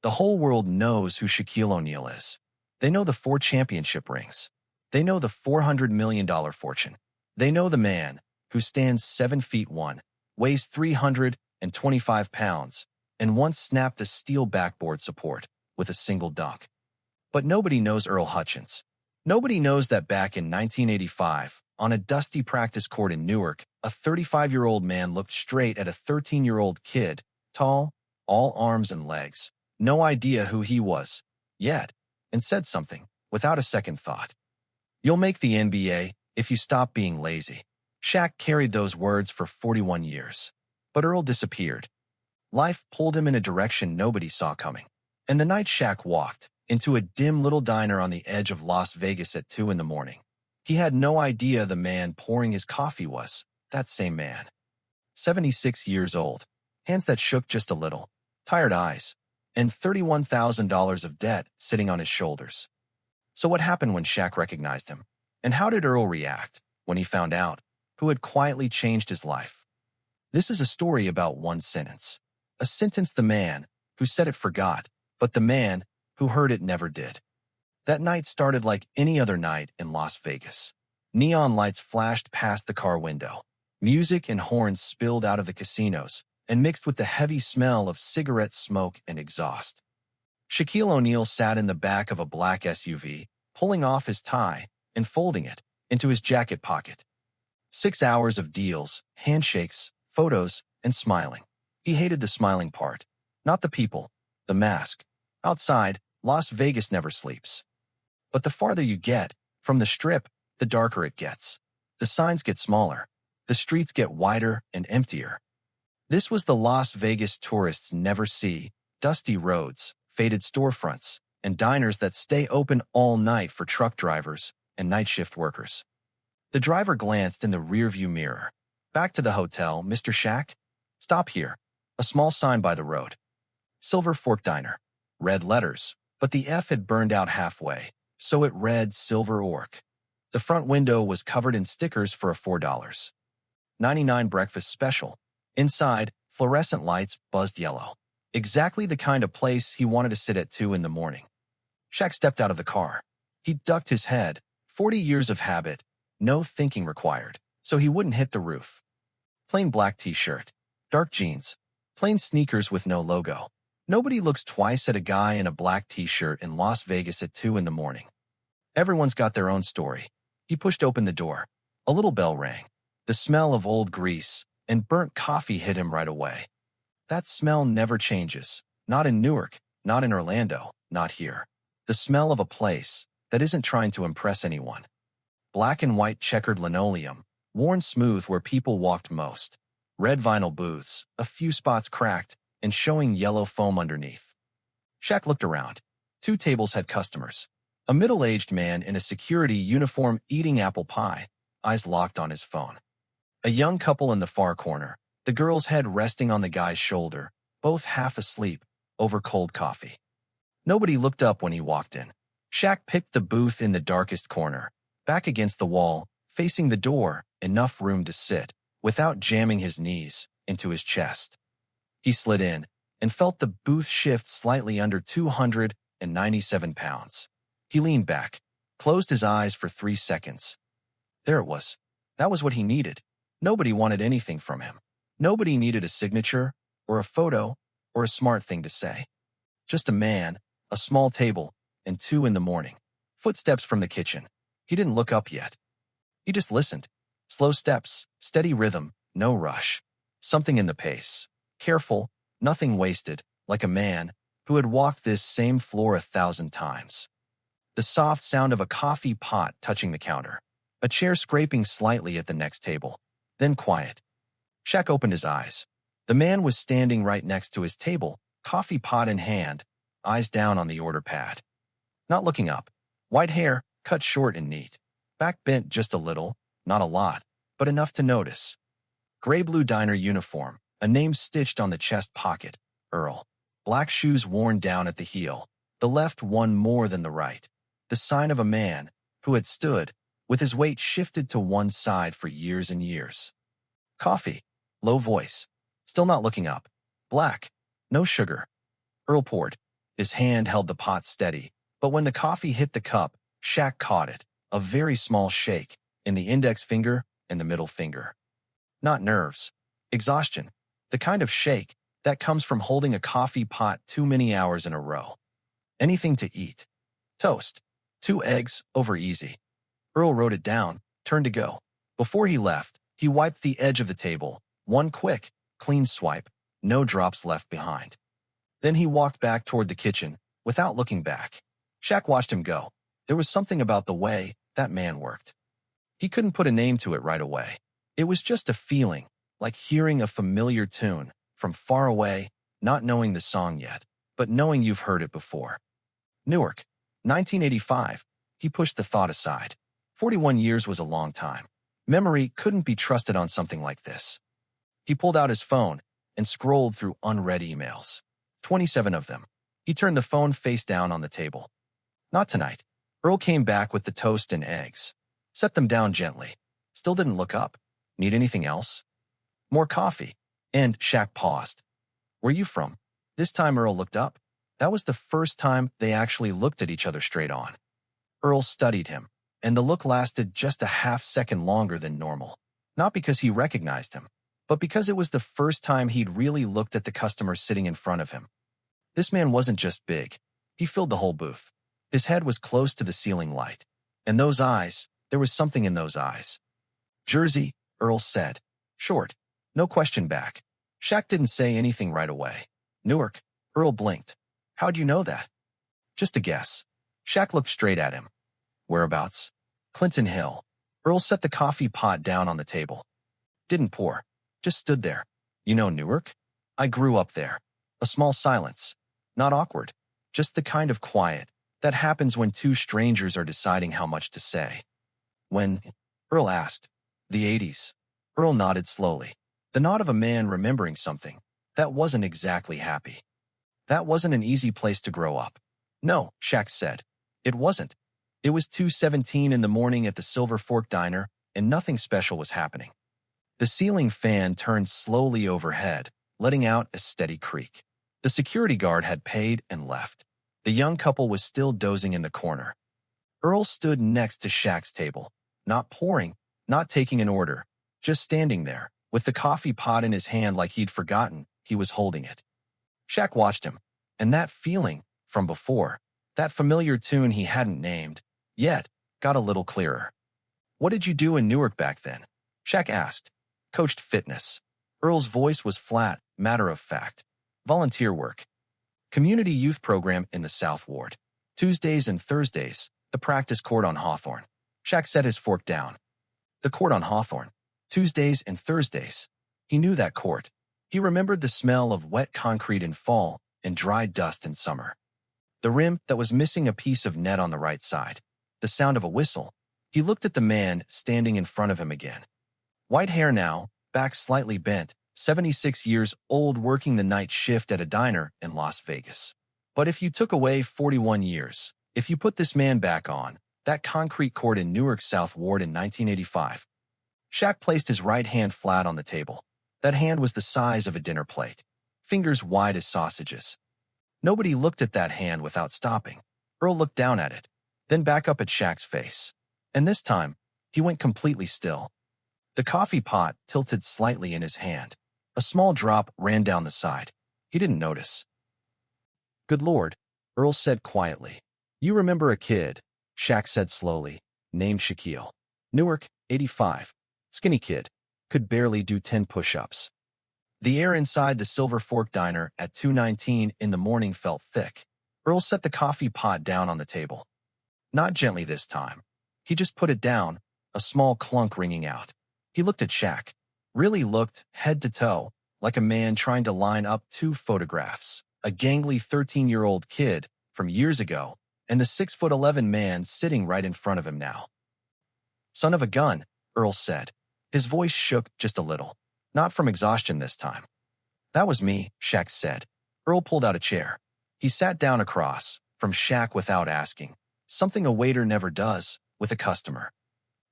The whole world knows who Shaquille O'Neal is. They know the 4 championship rings. They know the $400 million fortune. They know the man who stands 7 feet 1, weighs 325 pounds, and once snapped a steel backboard support with a single dunk. But nobody knows Earl Hutchins. Nobody knows that back in 1985, on a dusty practice court in Newark, a 35-year-old man looked straight at a 13-year-old kid, tall, all arms and legs, no idea who he was, yet, and said something, without a second thought. "You'll make the NBA if you stop being lazy." Shaq carried those words for 41 years. But Earl disappeared. Life pulled him in a direction nobody saw coming. And the night Shaq walked into a dim little diner on the edge of Las Vegas at 2 in the morning, he had no idea the man pouring his coffee was that same man. 76 years old, hands that shook just a little, tired eyes, and $31,000 of debt sitting on his shoulders. So what happened when Shaq recognized him? And how did Earl react when he found out who had quietly changed his life? This is a story about one sentence. A sentence the man who said it forgot, but the man who heard it never did. That night started like any other night in Las Vegas. Neon lights flashed past the car window. Music and horns spilled out of the casinos and mixed with the heavy smell of cigarette smoke and exhaust. Shaquille O'Neal sat in the back of a black SUV, pulling off his tie and folding it into his jacket pocket. 6 hours of deals, handshakes, photos, and smiling. He hated the smiling part, not the people, the mask. Outside, Las Vegas never sleeps. But the farther you get from the Strip, the darker it gets. The signs get smaller. The streets get wider and emptier. This was the Las Vegas tourists never see: dusty roads, faded storefronts, and diners that stay open all night for truck drivers and night shift workers. The driver glanced in the rearview mirror. "Back to the hotel, Mr. Shaq?" "Stop here." A small sign by the road. Silver Fork Diner. Red letters, but the F had burned out halfway, so it read Silver Orc. The front window was covered in stickers for a $4.99 breakfast special. Inside, fluorescent lights buzzed yellow. Exactly the kind of place he wanted to sit at 2 in the morning. Shaq stepped out of the car. He ducked his head. 40 years of habit, no thinking required, so he wouldn't hit the roof. Plain black t-shirt, dark jeans, plain sneakers with no logo. Nobody looks twice at a guy in a black t-shirt in Las Vegas at 2 in the morning. Everyone's got their own story. He pushed open the door. A little bell rang. The smell of old grease and burnt coffee hit him right away. That smell never changes. Not in Newark, not in Orlando, not here. The smell of a place that isn't trying to impress anyone. Black and white checkered linoleum, worn smooth where people walked most. Red vinyl booths, a few spots cracked, and showing yellow foam underneath. Shaq looked around. 2 tables had customers. A middle-aged man in a security uniform eating apple pie, eyes locked on his phone. A young couple in the far corner, the girl's head resting on the guy's shoulder, both half asleep, over cold coffee. Nobody looked up when he walked in. Shaq picked the booth in the darkest corner, back against the wall, facing the door, enough room to sit, without jamming his knees into his chest. He slid in and felt the booth shift slightly under 297 pounds. He leaned back, closed his eyes for 3 seconds. There it was. That was what he needed. Nobody wanted anything from him. Nobody needed a signature, or a photo, or a smart thing to say. Just a man, a small table, and 2 in the morning. Footsteps from the kitchen. He didn't look up yet. He just listened. Slow steps, steady rhythm, no rush. Something in the pace. Careful, nothing wasted, like a man who had walked this same floor 1,000 times. The soft sound of a coffee pot touching the counter. A chair scraping slightly at the next table. Then quiet. Shaq opened his eyes. The man was standing right next to his table, coffee pot in hand, eyes down on the order pad. Not looking up. White hair, cut short and neat. Back bent just a little, not a lot, but enough to notice. Gray-blue diner uniform, a name stitched on the chest pocket, Earl. Black shoes worn down at the heel, the left one more than the right. The sign of a man who had stood, with his weight shifted to one side for years and years. Coffee. Low voice. Still not looking up. Black. No sugar. Earl poured. His hand held the pot steady, but when the coffee hit the cup, Shaq caught it, a very small shake, in the index finger and the middle finger. Not nerves. Exhaustion. The kind of shake that comes from holding a coffee pot too many hours in a row. Anything to eat. Toast. 2 eggs, over easy. Earl wrote it down, turned to go. Before he left, he wiped the edge of the table. One quick, clean swipe. No drops left behind. Then he walked back toward the kitchen, without looking back. Shaq watched him go. There was something about the way that man worked. He couldn't put a name to it right away. It was just a feeling, like hearing a familiar tune, from far away, not knowing the song yet, but knowing you've heard it before. Newark, 1985. He pushed the thought aside. 41 years was a long time. Memory couldn't be trusted on something like this. He pulled out his phone and scrolled through unread emails. 27 of them. He turned the phone face down on the table. Not tonight. Earl came back with the toast and eggs. Set them down gently. Still didn't look up. Need anything else? More coffee. And Shaq paused. Where you from? This time Earl looked up. That was the first time they actually looked at each other straight on. Earl studied him, and the look lasted just a half-second longer than normal. Not because he recognized him, but because it was the first time he'd really looked at the customer sitting in front of him. This man wasn't just big. He filled the whole booth. His head was close to the ceiling light. And those eyes, there was something in those eyes. Jersey, Earl said. Short. No question back. Shaq didn't say anything right away. Newark. Earl blinked. How'd you know that? Just a guess. Shaq looked straight at him. Whereabouts? Clinton Hill. Earl set the coffee pot down on the table. Didn't pour. Just stood there. You know Newark? I grew up there. A small silence. Not awkward. Just the kind of quiet that happens when two strangers are deciding how much to say. When? Earl asked. The 80s. Earl nodded slowly. The nod of a man remembering something that wasn't exactly happy. That wasn't an easy place to grow up. No, Shaq said. It wasn't. It was 2:17 in the morning at the Silver Fork Diner, and nothing special was happening. The ceiling fan turned slowly overhead, letting out a steady creak. The security guard had paid and left. The young couple was still dozing in the corner. Earl stood next to Shaq's table, not pouring, not taking an order, just standing there, with the coffee pot in his hand like he'd forgotten he was holding it. Shaq watched him, and that feeling from before, that familiar tune he hadn't named, yet, got a little clearer. What did you do in Newark back then? Shaq asked. Coached fitness. Earl's voice was flat, matter of fact. Volunteer work. Community youth program in the South Ward. Tuesdays and Thursdays, the practice court on Hawthorne. Shaq set his fork down. The court on Hawthorne. Tuesdays and Thursdays. He knew that court. He remembered the smell of wet concrete in fall and dry dust in summer. The rim that was missing a piece of net on the right side. The sound of a whistle. He looked at the man standing in front of him again. White hair now, back slightly bent, 76 years old working the night shift at a diner in Las Vegas. But if you took away 41 years, if you put this man back on, that concrete court in Newark South Ward in 1985. Shaq placed his right hand flat on the table. That hand was the size of a dinner plate, fingers wide as sausages. Nobody looked at that hand without stopping. Earl looked down at it, then back up at Shaq's face. And this time, he went completely still. The coffee pot tilted slightly in his hand. A small drop ran down the side. He didn't notice. Good Lord, Earl said quietly. You remember a kid, Shaq said slowly, named Shaquille. Newark, 85. Skinny kid. Could barely do 10 push-ups. The air inside the Silver Fork Diner at 2:19 in the morning felt thick. Earl set the coffee pot down on the table. Not gently this time. He just put it down, a small clunk ringing out. He looked at Shaq. Really looked, head to toe, like a man trying to line up two photographs. A gangly 13-year-old kid from years ago, and the 6'11" man sitting right in front of him now. Son of a gun, Earl said. His voice shook just a little. Not from exhaustion this time. That was me, Shaq said. Earl pulled out a chair. He sat down across from Shaq without asking. Something a waiter never does with a customer.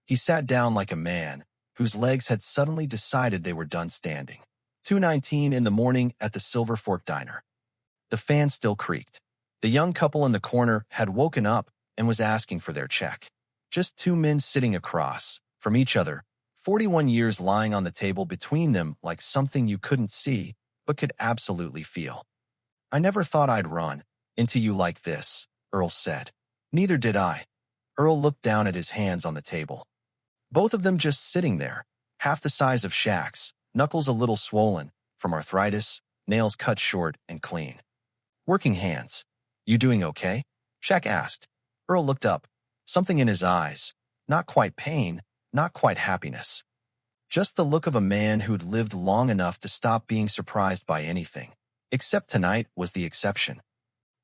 He sat down like a man whose legs had suddenly decided they were done standing. 2:19 in the morning at the Silver Fork Diner. The fan still creaked. The young couple in the corner had woken up and was asking for their check. Just two men sitting across from each other, 41 years lying on the table between them like something you couldn't see but could absolutely feel. "I never thought I'd run into you like this," Earl said. "Neither did I." Earl looked down at his hands on the table. Both of them just sitting there, half the size of Shaq's, knuckles a little swollen from arthritis, nails cut short and clean. Working hands. "You doing okay?" Shaq asked. Earl looked up, something in his eyes. Not quite pain, not quite happiness. Just the look of a man who'd lived long enough to stop being surprised by anything. Except tonight was the exception.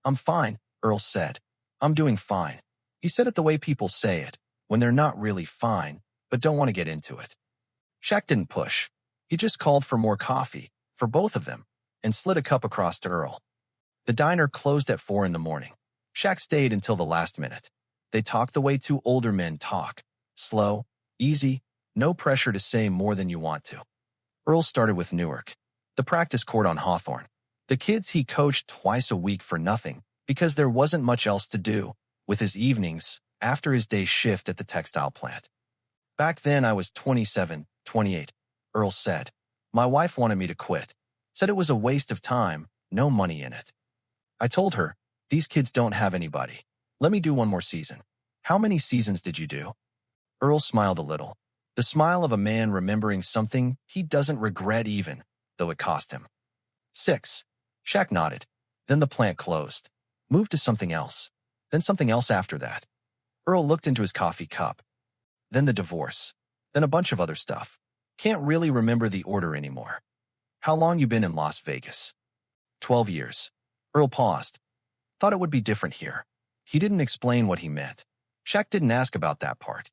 "I'm fine," Earl said. "I'm doing fine." He said it the way people say it, when they're not really fine, but don't want to get into it. Shaq didn't push. He just called for more coffee, for both of them, and slid a cup across to Earl. The diner closed at 4 a.m. Shaq stayed until the last minute. They talked the way two older men talk. Slow, easy, no pressure to say more than you want to. Earl started with Newark, the practice court on Hawthorne. The kids he coached twice a week for nothing, because there wasn't much else to do, with his evenings, after his day shift at the textile plant. "Back then I was 27, 28, Earl said. "My wife wanted me to quit. Said it was a waste of time, no money in it. I told her, these kids don't have anybody. Let me do one more season." "How many seasons did you do?" Earl smiled a little. The smile of a man remembering something he doesn't regret even, though it cost him. 6. Shaq nodded. "Then the plant closed. Moved to something else. Then something else after that." Earl looked into his coffee cup. "Then the divorce. Then a bunch of other stuff. Can't really remember the order anymore." "How long you been in Las Vegas?" 12 years. Earl paused. Thought it would be different here. He didn't explain what he meant. Shaq didn't ask about that part.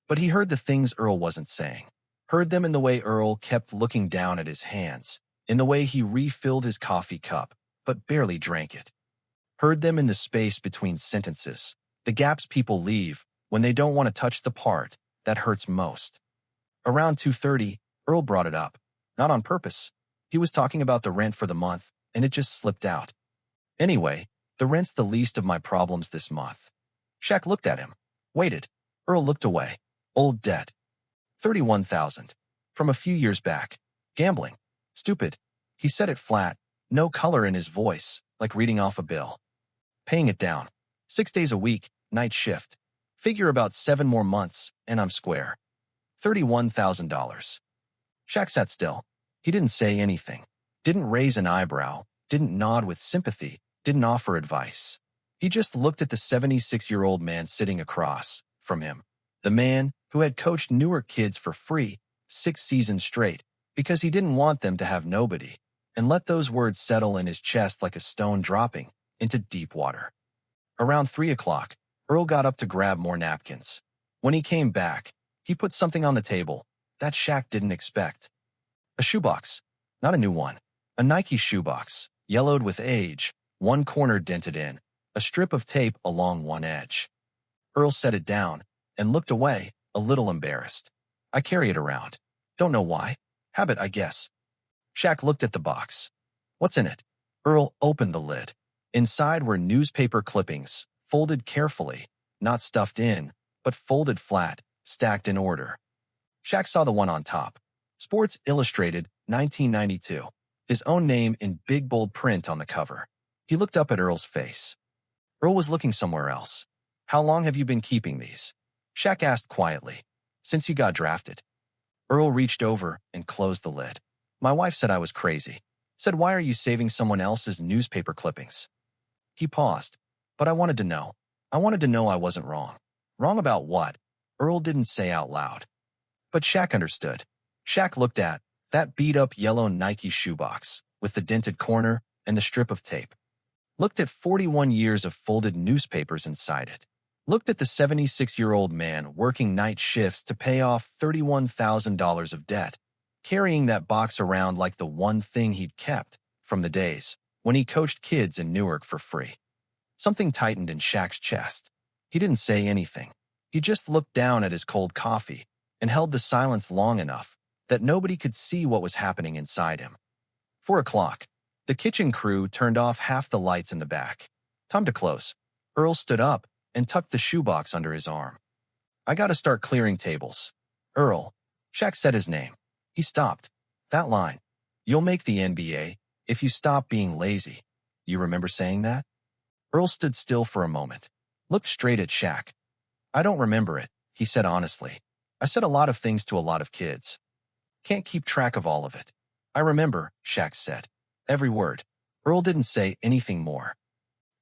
But he heard the things Earl wasn't saying. Heard them in the way Earl kept looking down at his hands, in the way he refilled his coffee cup, but barely drank it. Heard them in the space between sentences, the gaps people leave when they don't want to touch the part that hurts most. Around 2:30, Earl brought it up. Not on purpose. He was talking about the rent for the month, and it just slipped out. "Anyway, the rent's the least of my problems this month." Shaq looked at him. Waited. Earl looked away. "Old debt. 31,000. From a few years back. Gambling. Stupid." He said it flat, no color in his voice, like reading off a bill. "Paying it down. 6 days a week, night shift. Figure about 7 more months, and I'm square. $31,000. Shaq sat still. He didn't say anything. Didn't raise an eyebrow. Didn't nod with sympathy. Didn't offer advice. He just looked at the 76-year-old man sitting across from him. The man who had coached Newark kids for free 6 seasons straight because he didn't want them to have nobody, and let those words settle in his chest like a stone dropping into deep water. Around 3 o'clock, Earl got up to grab more napkins. When he came back, he put something on the table that Shaq didn't expect. A shoebox. Not a new one. A Nike shoebox, yellowed with age, one corner dented in, a strip of tape along one edge. Earl set it down and looked away, a little embarrassed. "I carry it around. Don't know why. Habit, I guess." Shaq looked at the box. "What's in it?" Earl opened the lid. Inside were newspaper clippings, folded carefully, not stuffed in, but folded flat, stacked in order. Shaq saw the one on top. Sports Illustrated, 1992. His own name in big bold print on the cover. He looked up at Earl's face. Earl was looking somewhere else. "How long have you been keeping these?" Shaq asked quietly. "Since you got drafted." Earl reached over and closed the lid. "My wife said I was crazy. Said, why are you saving someone else's newspaper clippings?" He paused. "But I wanted to know. I wanted to know I wasn't wrong." "Wrong about what?" Earl didn't say out loud. But Shaq understood. Shaq looked at that beat-up yellow Nike shoebox with the dented corner and the strip of tape. Looked at 41 years of folded newspapers inside it. Looked at the 76-year-old man working night shifts to pay off $31,000 of debt, carrying that box around like the one thing he'd kept from the days when he coached kids in Newark for free. Something tightened in Shaq's chest. He didn't say anything. He just looked down at his cold coffee and held the silence long enough that nobody could see what was happening inside him. 4 o'clock. The kitchen crew turned off half the lights in the back. Time to close. Earl stood up and tucked the shoebox under his arm. I gotta start clearing tables. Earl. Shaq said his name. He stopped. That line. You'll make the NBA if you stop being lazy. You remember saying that? Earl stood still for a moment, looked straight at Shaq. I don't remember it, he said honestly. I said a lot of things to a lot of kids. Can't keep track of all of it. I remember, Shaq said. Every word. Earl didn't say anything more.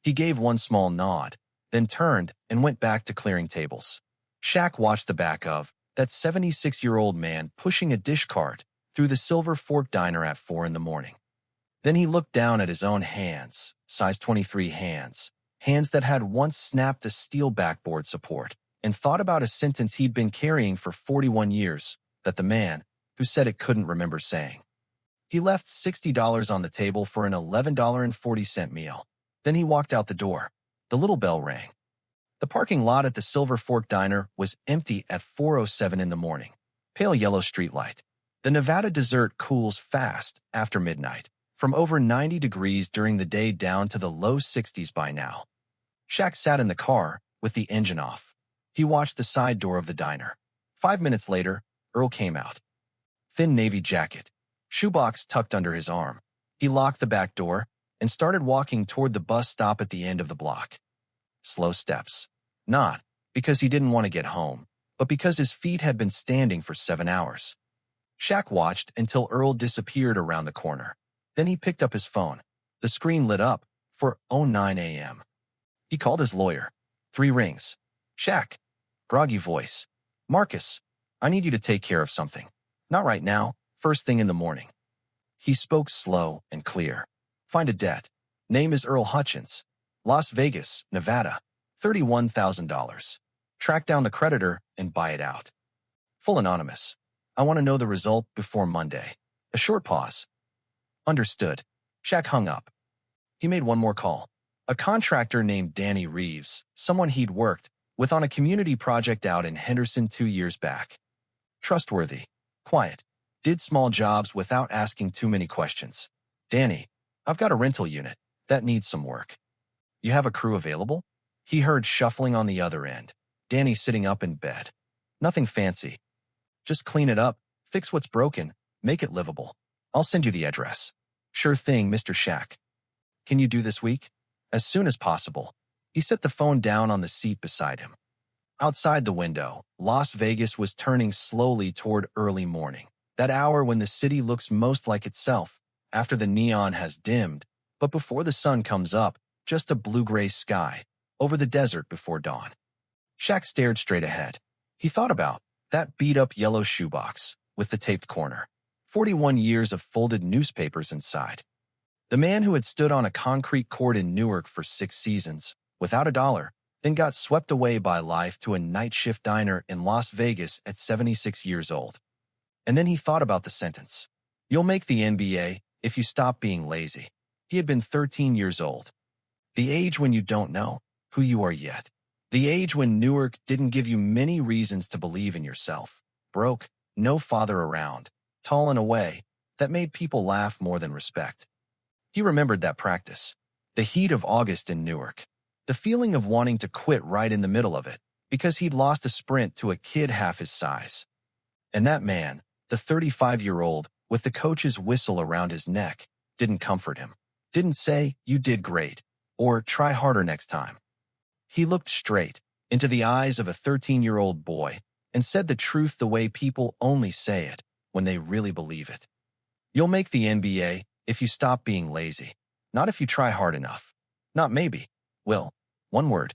He gave one small nod, then turned and went back to clearing tables. Shaq watched the back of that 76-year-old man pushing a dish cart through the Silver Fork Diner at 4 in the morning. Then he looked down at his own hands, size 23 hands that had once snapped a steel backboard support, and thought about a sentence he'd been carrying for 41 years that the man who said it couldn't remember saying. He left $60 on the table for an $11.40 meal. Then he walked out the door. The little bell rang. The parking lot at the Silver Fork Diner was empty at 4:07 in the morning. Pale yellow streetlight. The Nevada desert cools fast after midnight, from over 90 degrees during the day down to the low 60s by now. Shaq sat in the car with the engine off. He watched the side door of the diner. 5 minutes later, Earl came out. Thin navy jacket, shoebox tucked under his arm. He locked the back door and started walking toward the bus stop at the end of the block. Slow steps. Not because he didn't want to get home, but because his feet had been standing for 7 hours. Shaq watched until Earl disappeared around the corner. Then he picked up his phone. The screen lit up for 09 a.m. He called his lawyer. 3 rings. Shaq. Groggy voice. Marcus, I need you to take care of something. Not right now, first thing in the morning. He spoke slow and clear. Find a debt. Name is Earl Hutchins. Las Vegas, Nevada. $31,000. Track down the creditor and buy it out. Full anonymous. I want to know the result before Monday. A short pause. Understood. Shaq hung up. He made one more call. A contractor named Danny Reeves, someone he'd worked with on a community project out in Henderson 2 years back. Trustworthy. Quiet. Did small jobs without asking too many questions. Danny, I've got a rental unit that needs some work. You have a crew available? He heard shuffling on the other end. Danny sitting up in bed. Nothing fancy. Just clean it up, fix what's broken, make it livable. I'll send you the address. Sure thing, Mr. Shaq. Can you do this week? As soon as possible. He set the phone down on the seat beside him. Outside the window, Las Vegas was turning slowly toward early morning, that hour when the city looks most like itself, after the neon has dimmed, but before the sun comes up, just a blue-gray sky, over the desert before dawn. Shaq stared straight ahead. He thought about that beat-up yellow shoebox with the taped corner, 41 years of folded newspapers inside. The man who had stood on a concrete court in Newark for 6 seasons, without a dollar, then got swept away by life to a night shift diner in Las Vegas at 76 years old. And then he thought about the sentence. You'll make the NBA if you stop being lazy. He had been 13 years old. The age when you don't know who you are yet. The age when Newark didn't give you many reasons to believe in yourself. Broke, no father around, tall in a way that made people laugh more than respect. He remembered that practice. The heat of August in Newark. The feeling of wanting to quit right in the middle of it because he'd lost a sprint to a kid half his size. And that man, the 35-year-old with the coach's whistle around his neck, didn't comfort him. Didn't say, you did great, or try harder next time. He looked straight into the eyes of a 13-year-old boy and said the truth the way people only say it when they really believe it. You'll make the NBA if you stop being lazy, not if you try hard enough. Not maybe, will. One word.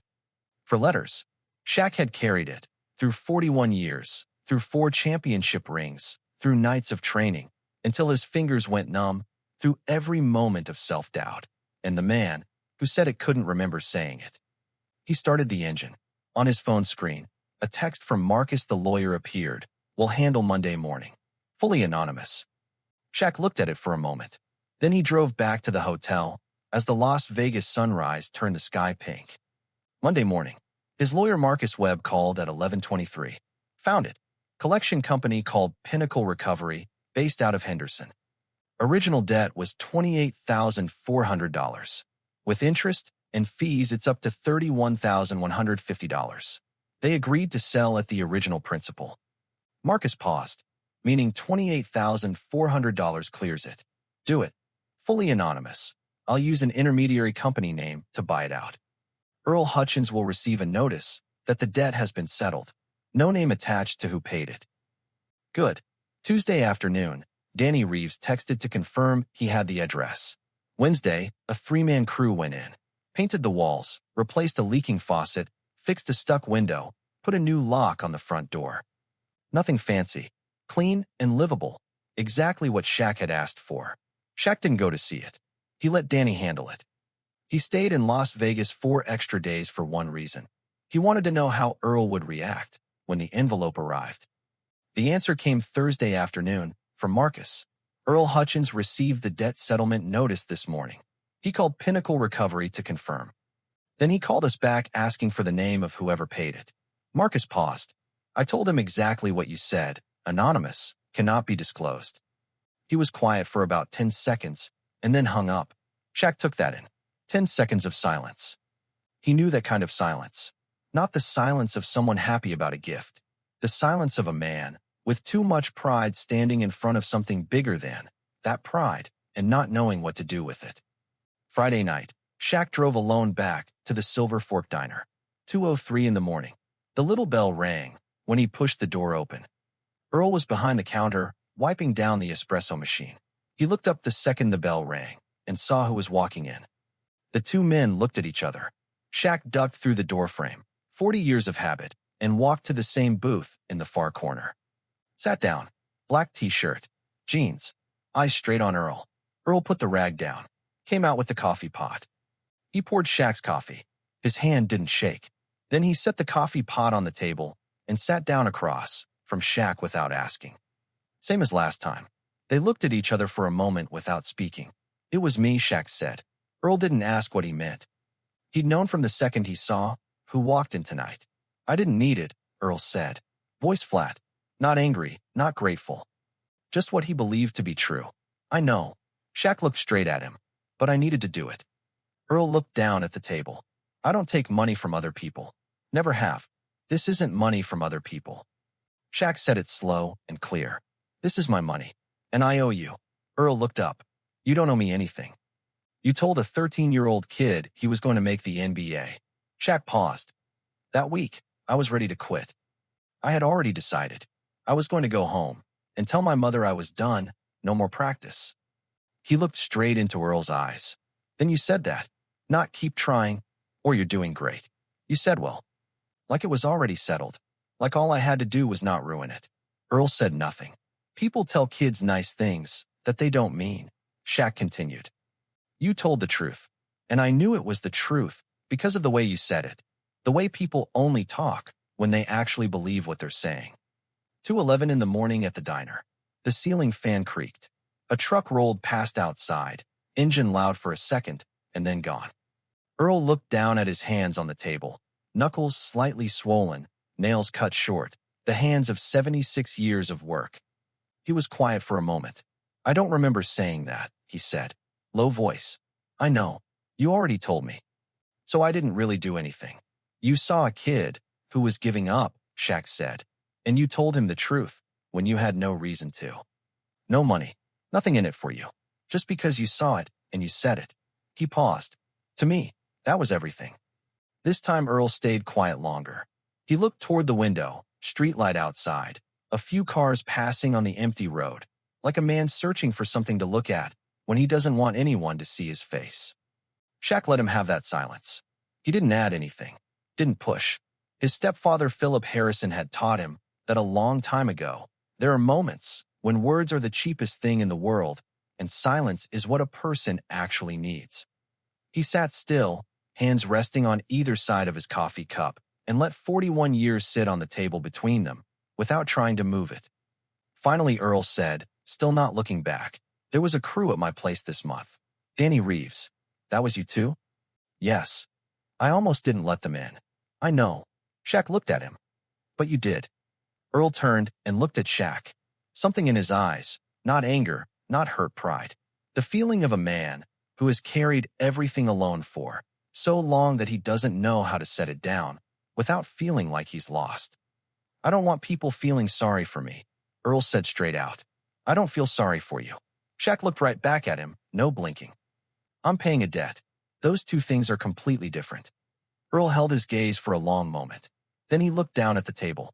For letters. Shaq had carried it through 41 years, through 4 championship rings, through nights of training, until his fingers went numb, through every moment of self-doubt, and the man who said it couldn't remember saying it. He started the engine. On his phone screen, a text from Marcus the lawyer appeared. Will handle Monday morning. Fully anonymous. Shaq looked at it for a moment. Then he drove back to the hotel as the Las Vegas sunrise turned the sky pink. Monday morning, his lawyer Marcus Webb called at 11:23. Found it. Collection company called Pinnacle Recovery, based out of Henderson. Original debt was $28,400. With interest and fees it's up to $31,150. They agreed to sell at the original principal. Marcus paused, meaning $28,400 clears it. Do it. Fully anonymous. I'll use an intermediary company name to buy it out. Earl Hutchins will receive a notice that the debt has been settled. No name attached to who paid it. Good. Tuesday afternoon, Danny Reeves texted to confirm he had the address. Wednesday, a three-man crew went in, painted the walls, replaced a leaking faucet, fixed a stuck window, put a new lock on the front door. Nothing fancy. Clean and livable. Exactly what Shaq had asked for. Shaq didn't go to see it. He let Danny handle it. He stayed in Las Vegas 4 extra days for one reason. He wanted to know how Earl would react when the envelope arrived. The answer came Thursday afternoon from Marcus. Earl Hutchins received the debt settlement notice this morning. He called Pinnacle Recovery to confirm. Then he called us back asking for the name of whoever paid it. Marcus paused. I told him exactly what you said. Anonymous, cannot be disclosed. He was quiet for about 10 seconds and then hung up. Shaq took that in. 10 seconds of silence. He knew that kind of silence. Not the silence of someone happy about a gift. The silence of a man with too much pride standing in front of something bigger than that pride and not knowing what to do with it. Friday night, Shaq drove alone back to the Silver Fork Diner. 2:03 in the morning. The little bell rang when he pushed the door open. Earl was behind the counter, wiping down the espresso machine. He looked up the second the bell rang and saw who was walking in. The two men looked at each other. Shaq ducked through the doorframe, 40 years of habit, and walked to the same booth in the far corner. Sat down. Black t-shirt, jeans, eyes straight on Earl. Earl put the rag down, came out with the coffee pot. He poured Shaq's coffee. His hand didn't shake. Then he set the coffee pot on the table and sat down across from Shaq without asking. Same as last time. They looked at each other for a moment without speaking. It was me, Shaq said. Earl didn't ask what he meant. He'd known from the second he saw who walked in tonight. I didn't need it, Earl said. Voice flat. Not angry, not grateful. Just what he believed to be true. I know. Shaq looked straight at him. But I needed to do it. Earl looked down at the table. I don't take money from other people. Never have. This isn't money from other people. Shaq said it slow and clear. This is my money. And I owe you. Earl looked up. You don't owe me anything. You told a 13-year-old kid he was going to make the NBA. Shaq paused. That week, I was ready to quit. I had already decided. I was going to go home and tell my mother I was done, no more practice. He looked straight into Earl's eyes. Then you said that. Not keep trying, or you're doing great. You said, well, like it was already settled. Like all I had to do was not ruin it. Earl said nothing. People tell kids nice things that they don't mean, Shaq continued. You told the truth, and I knew it was the truth because of the way you said it. The way people only talk when they actually believe what they're saying. 2:11 in the morning at the diner. The ceiling fan creaked. A truck rolled past outside, engine loud for a second, and then gone. Earl looked down at his hands on the table, knuckles slightly swollen, nails cut short, the hands of 76 years of work. He was quiet for a moment. I don't remember saying that, he said. Low voice. I know. You already told me. So I didn't really do anything. You saw a kid who was giving up, Shaq said, and you told him the truth when you had no reason to. No money. Nothing in it for you. Just because you saw it and you said it. He paused. To me, that was everything. This time Earl stayed quiet longer. He looked toward the window, streetlight outside, a few cars passing on the empty road, like a man searching for something to look at when he doesn't want anyone to see his face. Shaq let him have that silence. He didn't add anything, didn't push. His stepfather Philip Harrison had taught him that a long time ago, there are moments when words are the cheapest thing in the world and silence is what a person actually needs. He sat still, hands resting on either side of his coffee cup, and let 41 years sit on the table between them, without trying to move it. Finally, Earl said, still not looking back, there was a crew at my place this month. Danny Reeves. That was you too? Yes. I almost didn't let them in. I know. Shaq looked at him. But you did. Earl turned and looked at Shaq. Something in his eyes, not anger, not hurt pride. The feeling of a man who has carried everything alone for so long that he doesn't know how to set it down without feeling like he's lost. I don't want people feeling sorry for me, Earl said straight out. I don't feel sorry for you. Shaq looked right back at him, no blinking. I'm paying a debt. Those two things are completely different. Earl held his gaze for a long moment. Then he looked down at the table.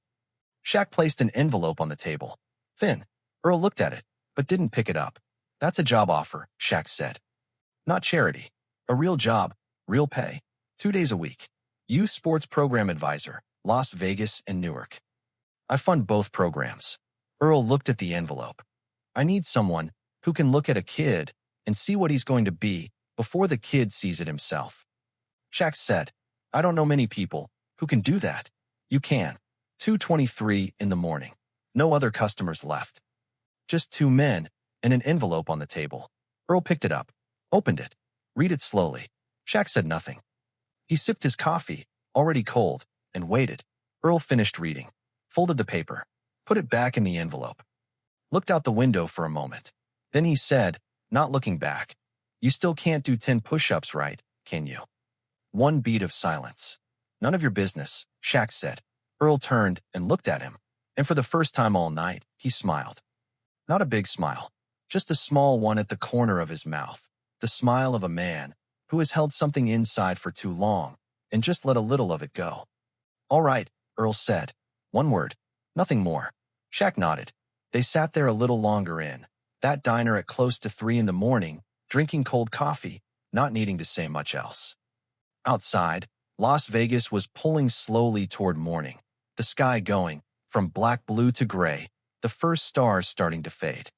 Shaq placed an envelope on the table. Thin. Earl looked at it, but didn't pick it up. That's a job offer, Shaq said. Not charity. A real job, real pay. 2 days a week. Youth Sports Program Advisor, Las Vegas and Newark. I fund both programs. Earl looked at the envelope. I need someone who can look at a kid and see what he's going to be before the kid sees it himself. Shaq said, I don't know many people who can do that. You can. 2:23 in the morning. No other customers left. Just two men and an envelope on the table. Earl picked it up, opened it. Read it slowly. Shaq said nothing. He sipped his coffee, already cold, and waited. Earl finished reading, folded the paper, put it back in the envelope, looked out the window for a moment. Then he said, not looking back, you still can't do 10 push-ups, right, can you? One beat of silence. None of your business, Shaq said. Earl turned and looked at him, and for the first time all night, he smiled. Not a big smile, just a small one at the corner of his mouth, the smile of a man who has held something inside for too long and just let a little of it go. All right, Earl said. One word, nothing more. Shaq nodded. They sat there a little longer in that diner at close to 3 in the morning, drinking cold coffee, not needing to say much else. Outside, Las Vegas was pulling slowly toward morning, the sky going from black-blue to gray, the first stars starting to fade.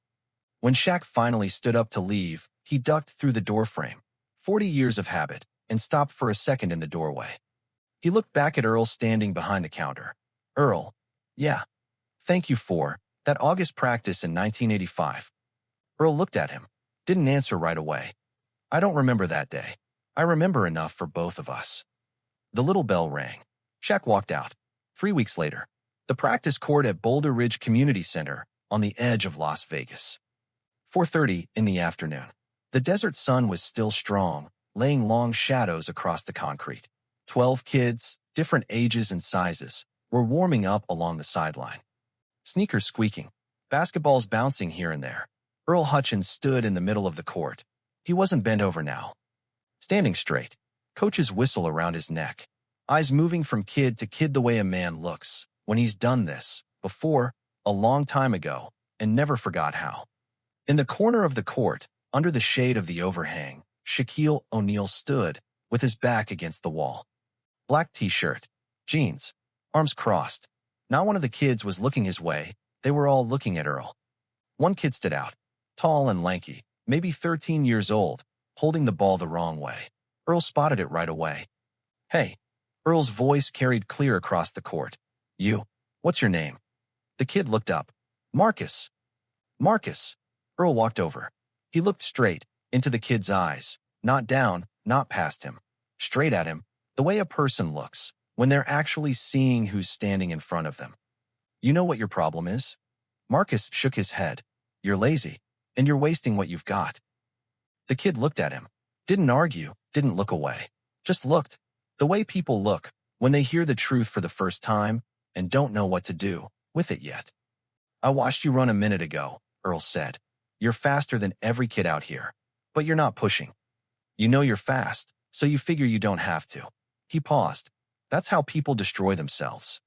When Shaq finally stood up to leave, he ducked through the doorframe, 40 years of habit, and stopped for a second in the doorway. He looked back at Earl standing behind the counter. Earl, yeah, thank you for that August practice in 1985. Earl looked at him, didn't answer right away. I don't remember that day. I remember enough for both of us. The little bell rang. Shaq walked out. 3 weeks later, the practice court at Boulder Ridge Community Center on the edge of Las Vegas. 4:30 in the afternoon. The desert sun was still strong, laying long shadows across the concrete. 12 kids, different ages and sizes, were warming up along the sideline. Sneakers squeaking, basketballs bouncing here and there. Earl Hutchins stood in the middle of the court. He wasn't bent over now. Standing straight, coach's whistle around his neck, eyes moving from kid to kid the way a man looks when he's done this before, a long time ago, and never forgot how. In the corner of the court, under the shade of the overhang, Shaquille O'Neal stood, with his back against the wall. Black t-shirt, jeans, arms crossed. Not one of the kids was looking his way, they were all looking at Earl. One kid stood out, tall and lanky, maybe 13 years old, holding the ball the wrong way. Earl spotted it right away. Hey. Earl's voice carried clear across the court. You, what's your name? The kid looked up. Marcus. Marcus. Earl walked over. He looked straight into the kid's eyes, not down, not past him, straight at him, the way a person looks when they're actually seeing who's standing in front of them. You know what your problem is? Marcus shook his head. You're lazy, and you're wasting what you've got. The kid looked at him, didn't argue, didn't look away, just looked, the way people look when they hear the truth for the first time and don't know what to do with it yet. I watched you run a minute ago, Earl said. You're faster than every kid out here, but you're not pushing. You know you're fast, so you figure you don't have to. He paused. That's how people destroy themselves.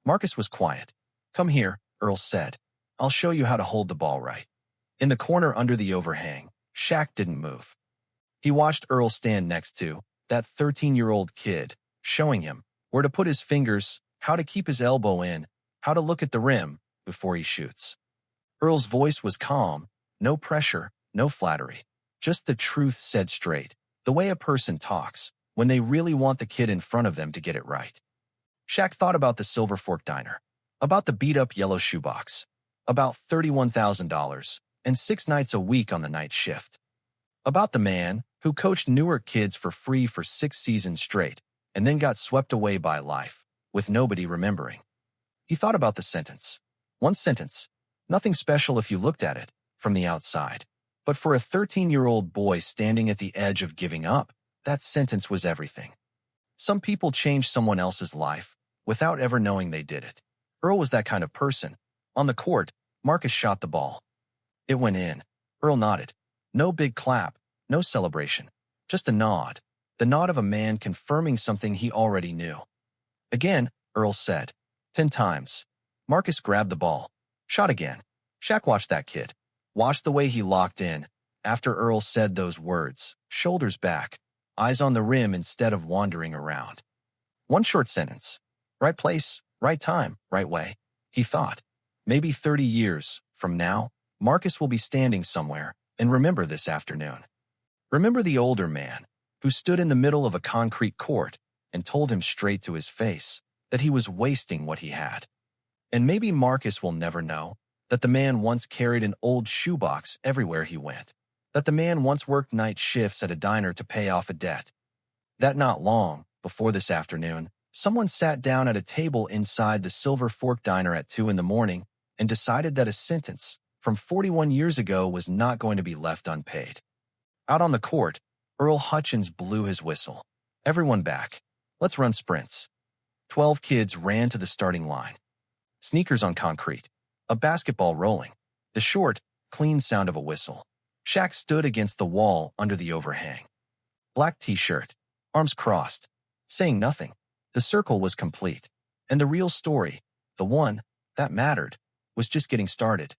Marcus was quiet. Come here, Earl said. I'll show you how to hold the ball right. In the corner under the overhang, Shaq didn't move. He watched Earl stand next to that 13-year-old kid, showing him where to put his fingers, how to keep his elbow in, how to look at the rim before he shoots. Earl's voice was calm, no pressure, no flattery, just the truth said straight, the way a person talks when they really want the kid in front of them to get it right. Shaq thought about the Silver Fork Diner, about the beat-up yellow shoebox, about $31,000 and 6 nights a week on the night shift, about the man who coached Newark kids for free for 6 seasons straight and then got swept away by life, with nobody remembering. He thought about the sentence. One sentence, nothing special if you looked at it from the outside, but for a 13-year-old boy standing at the edge of giving up, That sentence was everything. Some people change someone else's life without ever knowing they did it. Earl was that kind of person. On the court, Marcus shot the ball. It went in. Earl nodded. No big clap, no celebration, just a nod. The nod of a man confirming something he already knew. Again, Earl said. 10 times. Marcus grabbed the ball. Shot again. Shaq watched that kid. Watched the way he locked in. After Earl said those words, shoulders back, eyes on the rim instead of wandering around. One short sentence. Right place, right time, right way. He thought. Maybe 30 years from now, Marcus will be standing somewhere and remember this afternoon. Remember the older man who stood in the middle of a concrete court and told him straight to his face that he was wasting what he had. And maybe Marcus will never know that the man once carried an old shoebox everywhere he went, that the man once worked night shifts at a diner to pay off a debt, that not long before this afternoon, someone sat down at a table inside the Silver Fork Diner at 2 in the morning and decided that a sentence from 41 years ago was not going to be left unpaid. Out on the court, Earl Hutchins blew his whistle. Everyone back. Let's run sprints. 12 kids ran to the starting line. Sneakers on concrete. A basketball rolling. The short, clean sound of a whistle. Shaq stood against the wall under the overhang. Black t-shirt. Arms crossed. Saying nothing. The circle was complete. And the real story, the one that mattered, was just getting started.